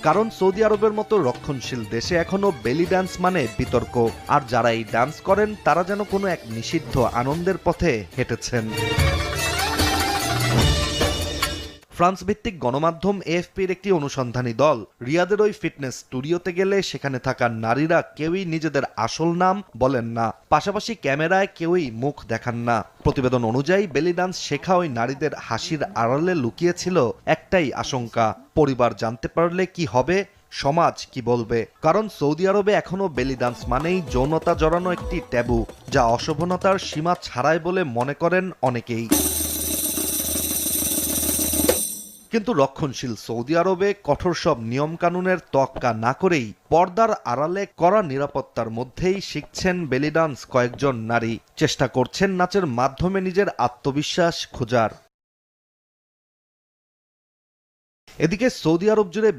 কারণ সৌদি আরবের মতো রক্ষণশীল দেশে এখনো বেলি ডান্স মানে বিতর্ক, আর যারা এই ডান্স করেন তারা যেন কোনো এক নিষিদ্ধ আনন্দের পথে হেঁটেছেন। ফ্রান্স ভিত্তিক গণমাধ্যম এএফপির একটি অনুসন্ধানী দল রিয়াদের ওই ফিটনেস স্টুডিওতে গেলে সেখানে থাকা নারীরা কেউই নিজেদের আসল নাম বলেন না, পাশাপাশি ক্যামেরায় কেউই মুখ দেখান না। প্রতিবেদন অনুযায়ী বেলি ডান্স শেখা ওই নারীদের হাসির আড়ালে লুকিয়েছিল একটাই আশঙ্কা, পরিবার জানতে পারলে কি হবে, সমাজ কি বলবে। কারণ সৌদি আরবে এখনো বেলি ডান্স মানেই যৌনতা জড়ানো একটি ট্যাবু, যা অশোভনতার সীমা ছাড়াই বলে মনে করেন অনেকেই। কিন্তু রক্ষণশীল সৌদি আরবে কঠোর সব নিয়মকানুনের তোয়াক্কা না করেই পর্দার আড়ালে কড়া নিরাপত্তার মধ্যেই শিখছেন বেলি ডান্স কয়েকজন নারী, চেষ্টা করছেন নাচের মাধ্যমে নিজের আত্মবিশ্বাস খোঁজার। এদিকে সৌদি আরব জুড়ে